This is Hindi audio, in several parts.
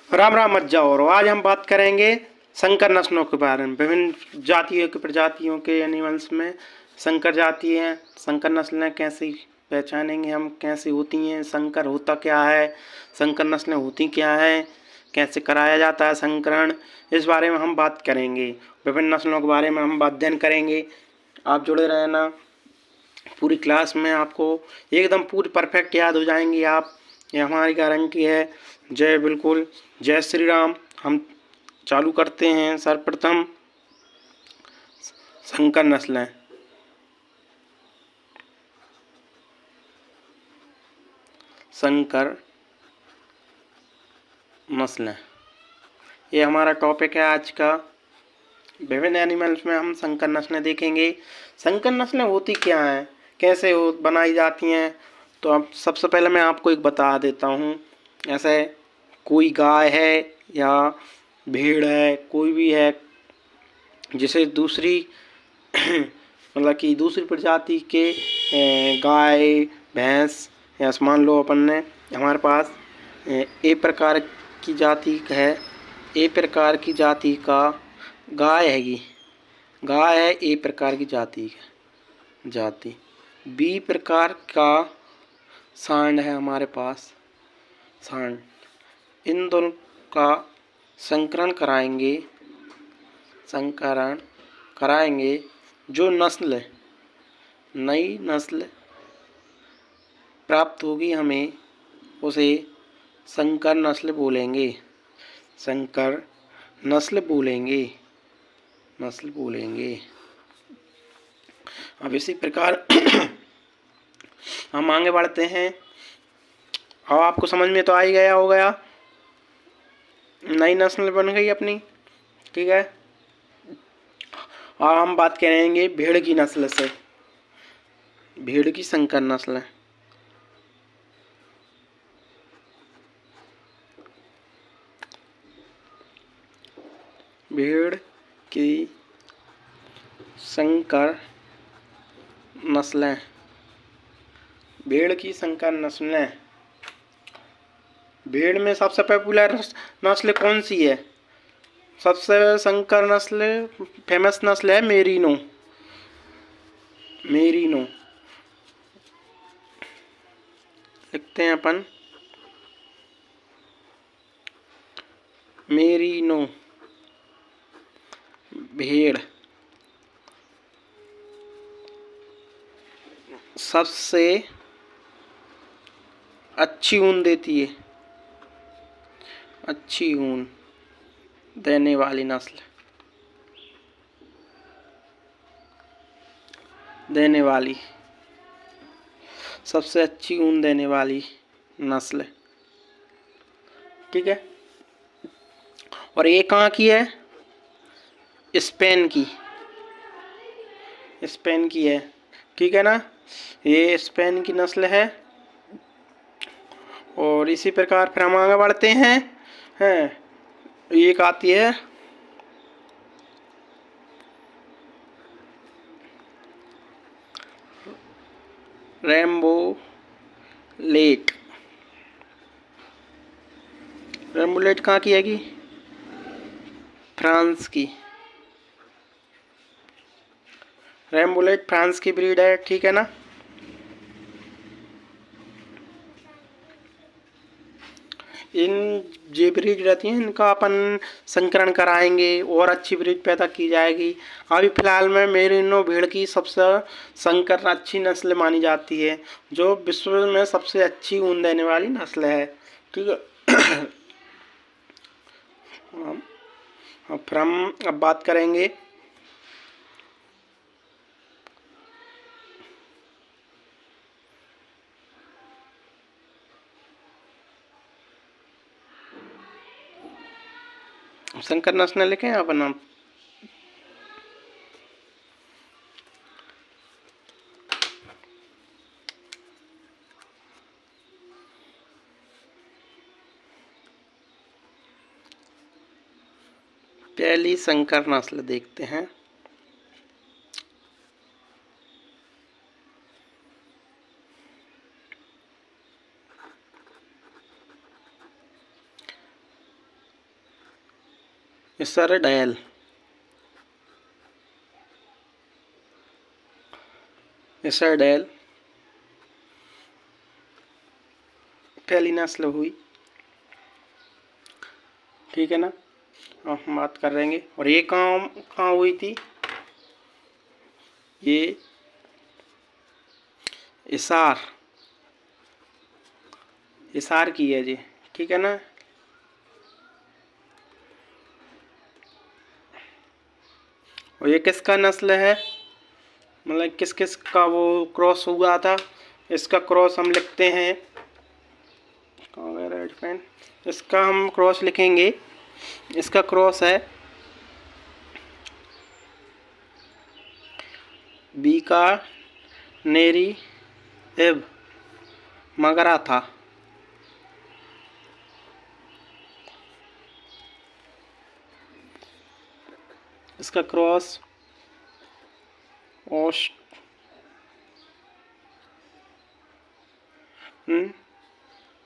राम राम मत जाओ। और आज हम बात करेंगे संकर नस्लों के बारे में। विभिन्न जातियों के प्रजातियों के एनिमल्स में संकर जाति हैं। संकर नस्लें कैसी पहचानेंगे हम, कैसी होती हैं, संकर होता क्या है, संकर नस्लें होती क्या है, कैसे कराया जाता है संकरण, इस बारे में हम बात करेंगे। विभिन्न नस्लों के बारे में हम अध्ययन करेंगे। आप जुड़े रहना। पूरी क्लास में आपको एकदम पूरी परफेक्ट याद हो जाएंगी आप, ये हमारी गारंटी है। जय बिल्कुल, जय श्री राम। हम चालू करते हैं। सर्वप्रथम संकर नस्लें। संकर नस्लें ये हमारा टॉपिक है आज का। विभिन्न एनिमल्स में हम संकर नस्लें देखेंगे। संकर नस्लें होती क्या हैं, कैसे हो बनाई जाती हैं, तो अब सबसे पहले मैं आपको एक बता देता हूँ। ऐसे कोई गाय है या भेड़ है, कोई भी है जिसे दूसरी मतलब कि दूसरी प्रजाति के गाय भैंस, या मान लो अपन ने हमारे पास ए प्रकार की जाति है, ए प्रकार की जाति का गाय हैगी, गाय है ए प्रकार की जाति। बी प्रकार का सांड है हमारे पास, सांड। इन दोनों का संकरण कराएंगे। जो नस्ल, नई नस्ल प्राप्त होगी हमें, उसे संकर नस्ल बोलेंगे। संकर नस्ल बोलेंगे। अब इसी प्रकार हम आगे बढ़ते हैं। अब आपको समझ में तो आ ही गया हो गया, नई नस्ल बन गई अपनी, ठीक है। और हम बात करेंगे भेड़ की नस्ल से, भेड़ की संकर नस्ल। भेड़ की संकर नस्लें। भेड़ की संकर नस्लें। भेड़ में सबसे पॉपुलर नस्ल कौन सी है? सबसे संकर नस्ल, फेमस नस्ल है मेरिनो। लिखते हैं अपन, मेरिनो भेड़ सबसे अच्छी ऊन देती है, अच्छी ऊन देने वाली नस्ल, सबसे अच्छी ऊन देने वाली नस्ल, ठीक है। और ये कहाँ की है? स्पेन की है, ठीक है ना। ये स्पेन की नस्ल है। और इसी प्रकार फिर हम आगे बढ़ते हैं। एक आती है रेम्बो लेट। कहाँ की हैगी? फ्रांस की। रेम्बुलेट फ्रांस की ब्रीड है, ठीक है ना। इन जो ब्रीड रहती हैं इनका अपन संकरण कराएंगे और अच्छी ब्रीड पैदा की जाएगी। अभी फिलहाल में मेरिनो भेड़ की सबसे संकर अच्छी नस्ल मानी जाती है, जो विश्व में सबसे अच्छी ऊन देने वाली नस्ल है, ठीक है। फिर हम अब बात करेंगे संकर नस्ल लिखे हैं अपन। पहली संकर नस्ल देखते हैं। इसरडेल, इसरडेल पहली नस्ल हुई, ठीक है ना। अब हम बात कर रहेंगे, और ये कहाँ हुई थी, ये इसार की है जी, ठीक है ना। और ये किसका नस्ल है, मतलब किस किस का वो क्रॉस हुआ था। इसका क्रॉस हम लिखते हैं, रेड पेन, इसका हम क्रॉस लिखेंगे। इसका क्रॉस है बीकानेरी एब मगरा था। इसका क्रॉस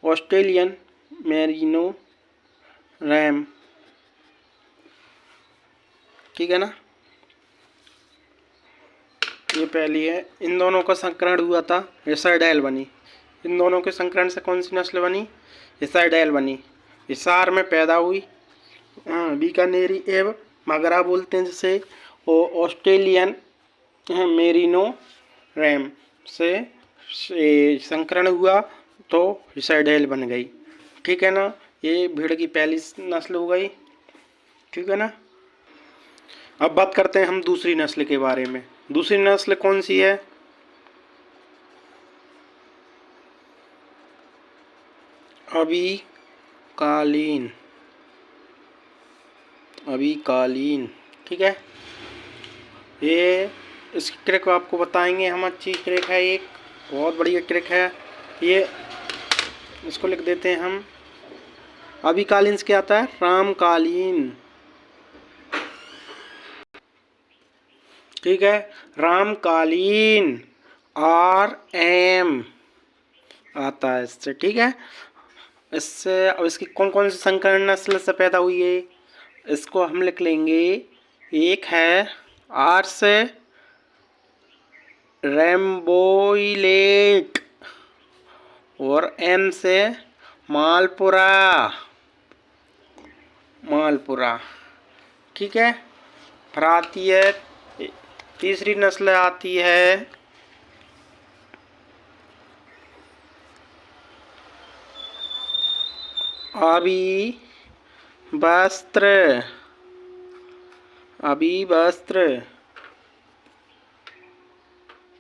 ऑस्ट्रेलियन मेरिनो रैम, ठीक है ना। ये पहली है, इन दोनों का संकरण हुआ था, इसरडेल बनी। इन दोनों के संकरण से कौन सी नस्ल बनी, इसरडेल बनी। हिसार में पैदा हुई, बीकानेरी एव मगरा बोलते हैं जिसे, और ऑस्ट्रेलियन मेरिनो रैम से संकरण हुआ तो इसरडेल बन गई, ठीक है ना। ये भेड़ की पहली नस्ल हो गई, ठीक है ना। अब बात करते हैं हम दूसरी नस्ल के बारे में। दूसरी नस्ल कौन सी है, अभिकालीन, ठीक है। ये इस ट्रिक को आपको बताएंगे हम, अच्छी ट्रिक है, एक बहुत बढ़िया ट्रिक है ये। इसको लिख देते हैं हम, अभिकालीन से क्या आता है, रामकालीन, ठीक है। रामकालीन RM आता है इससे, ठीक है। इससे अब इसकी कौन कौन सी संकरण नस्ल से पैदा हुई है, इसको हम लिख लेंगे। एक है R से रैम्बोइलेट, और M से मालपुरा, ठीक है। फिर आती है तीसरी नस्ल, आती है अभिवस्त्र,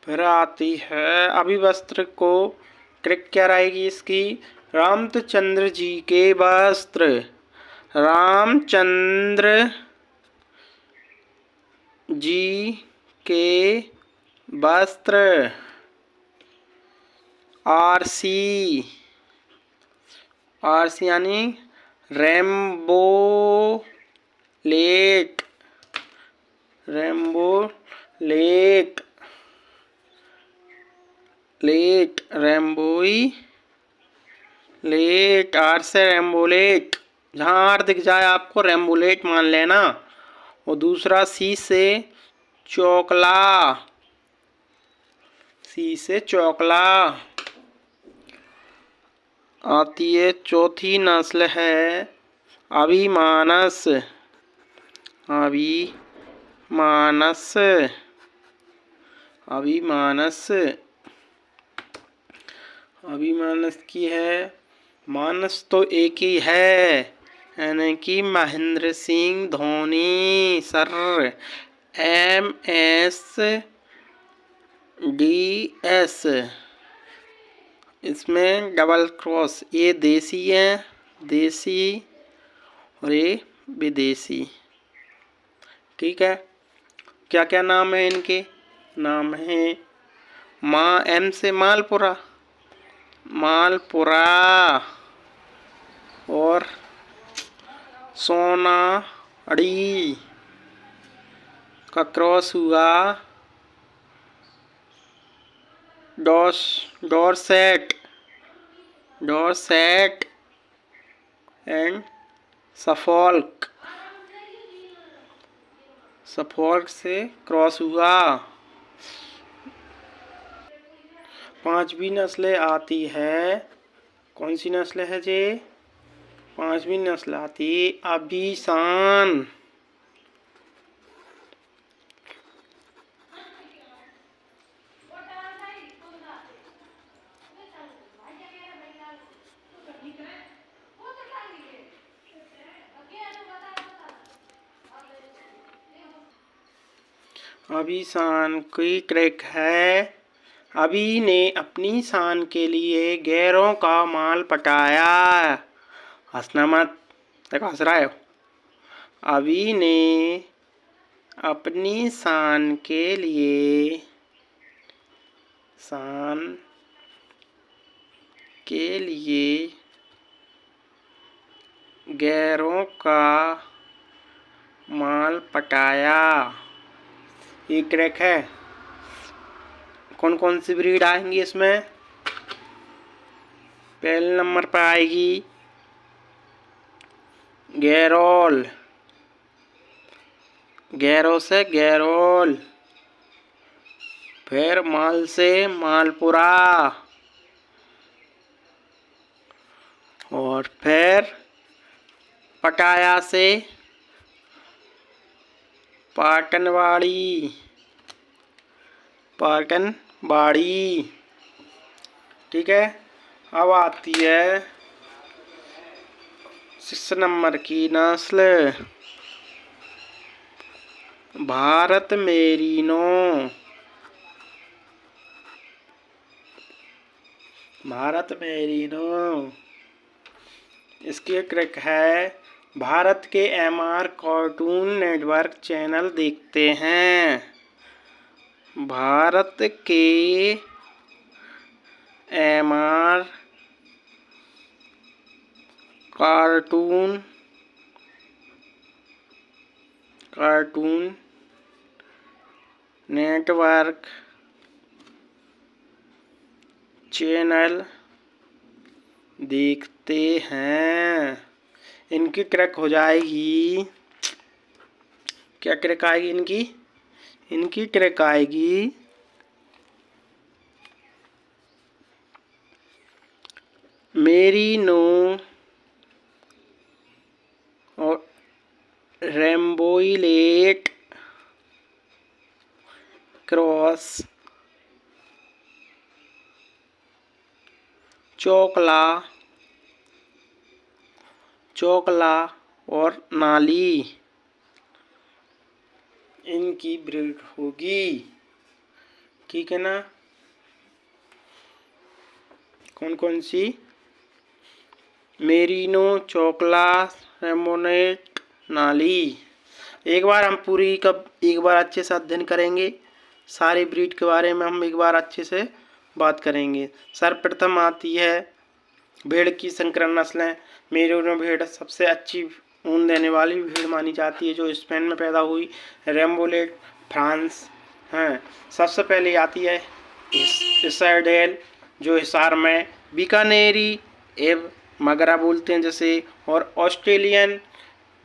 फिर आती है अभिवस्त्र को ट्रिक क्या रहेगी इसकी, रामचंद्र जी के वस्त्र, रामचंद्र जी के वस्त्र, RC यानी रैम्बोलेट, R से रैम्बोलेट, जहाँ R दिख जाए आपको रैम्बोलेट मान लेना। और दूसरा C से चौकला, आती है चौथी नस्ल है अभिमानस, अभिमानस की है। मानस तो एक ही है, यानी कि महेंद्र सिंह धोनी सर, MSDS। इसमें डबल क्रॉस, ये देसी है, और ये विदेशी, ठीक है। क्या क्या नाम है इनके, नाम है M से मालपुरा, और सोनाड़ी का क्रॉस हुआ डॉर्सेट एंड सफोल्क, सफोल्क से क्रॉस हुआ। 5वीं नस्ल आती है, कौन सी नस्ल है जी? 5वीं नस्ल आती अबीसान। अभी शान की ट्रैक है। अभी ने अपनी शान के लिए गैरों का माल पटाया। हंसना मत, देखो हंस रहा है। अभी ने अपनी शान के लिए गैरों का माल पटाया। ये क्रैक है। कौन कौन सी ब्रीड आएंगी इसमें? पहले नंबर पर आएगी गैरोल, गैरो से गैरोल, फिर माल से मालपुरा, और फिर पटाया से पाटनवाड़ी। ठीक है। अब आती है 6 नंबर की नस्ल, भारत मेरिनो। इसकी क्रैक है। भारत के MR कार्टून नेटवर्क चैनल देखते हैं। भारत के MR कार्टून नेटवर्क चैनल देखते हैं। इनकी क्रैक हो जाएगी, क्या क्रैक आएगी इनकी क्रैक आएगी मेरिनो और रेम्बोइलेट क्रॉस चोकला और नाली, इनकी ब्रीड होगी। ठीक है ना? कौन कौन सी? मेरिनो, चोकला, रेम्बोनेट, नाली। एक बार अच्छे से अध्ययन करेंगे। सारी ब्रीड के बारे में हम एक बार अच्छे से बात करेंगे। सर्वप्रथम आती है भेड़ की संकर नस्लें। मेरिनो भेड़ सबसे अच्छी ऊन देने वाली भेड़ मानी जाती है, जो स्पेन में पैदा हुई। रेम्बोलेट फ्रांस हैं। सबसे पहले आती है हिसारडेल, जो हिसार में बीकानेरी एव मगरा बोलते हैं जैसे, और ऑस्ट्रेलियन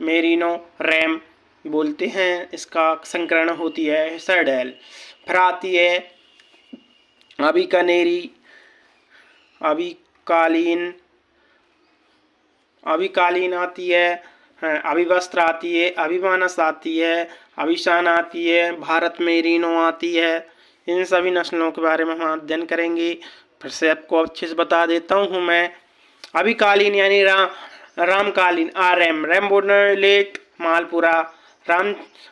मेरिनो रैम बोलते हैं, इसका संकरण होती है हिसारडेल। फिर आती है अभिकालीन आती है, अभिवस्त्र आती है, अभिमानस आती है, अभिशान आती है, भारत मेरिनो आती है। इन सभी नस्लों के बारे में हम अध्ययन करेंगे। फिर से आपको अच्छे से बता देता हूँ मैं। अभिकालीन यानी रामकालीन रेम्बोलेट मालपुरा,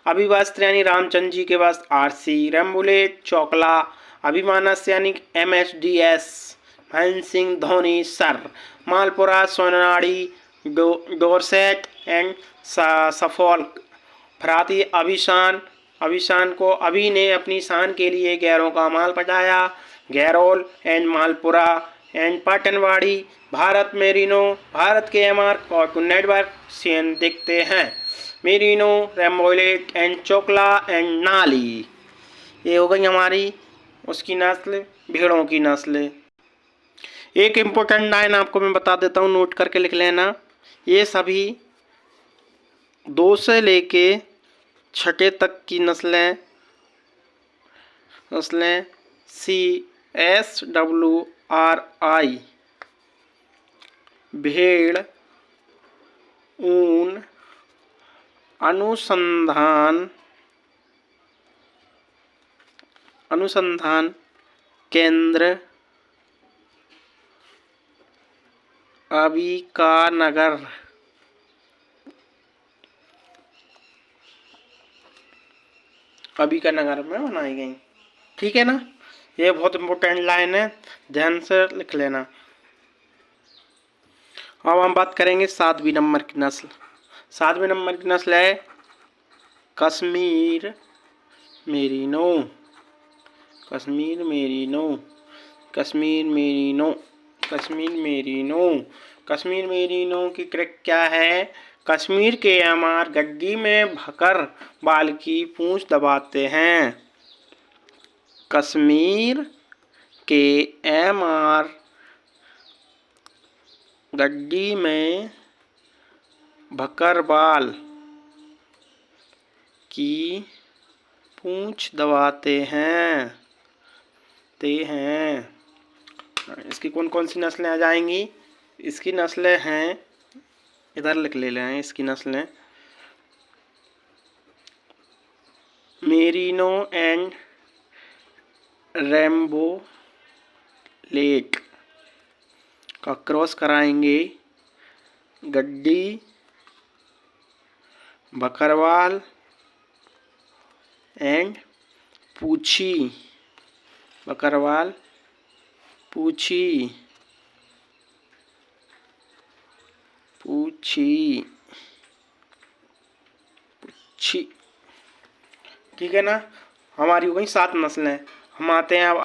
अभिवस्त्र यानी रामचंद्र जी के वस्त्र RC, रेम्बोलेट चोकला, अभिमानस यानी MSDS Mahendra Singh Dhoni sir, Malpura Sonadi Dorset and Suffolk. फराती अभिशान को अभी ने अपनी शान के लिए गैरों का माल पटाया। Garol and Malpura and Patanwadi. Bharat Merino, Bharat के MR कार्टून नेटवर्क सीएन देखते हैं। Merino, Rambouillet and Chokla and Nali, ये हो गई हमारी उसकी नस्ल, भेड़ों की नस्ल। एक इम्पोर्टेंट लाइन आपको मैं बता देता हूँ, नोट करके लिख लेना। ये सभी 2 से लेके छठे तक की नस्लें CSWRI भेड़ ऊन अनुसंधान केंद्र अबीकानगर में बनाई गई। ठीक है ना, ये बहुत इंपॉर्टेंट लाइन है, ध्यान से लिख लेना। अब हम बात करेंगे 7वीं नंबर की नस्ल। 7वें नंबर की नस्ल है Kashmir merino. Kashmir merino, Kashmir merino, Kashmir merino. Kashmir merino की ट्रिक क्या है? कश्मीर के एमआर गड्डी में भकर बाल की पूंछ दबाते हैं। कश्मीर के एमआर गड्डी में भकर बाल की पूंछ दबाते हैं। इसकी कौन कौन सी नस्लें आ जाएंगी? इसकी नस्लें हैं, इधर लिख ले लें इसकी नस्लें, मेरिनो एंड रेम्बो लेक का क्रॉस कराएंगे गड्डी, बकरवाल एंड पूछी। बकरवाल, पूछी, पूछी, पूछी। ठीक है ना, हमारी हो गई 7 नस्लें। हम आते हैं अब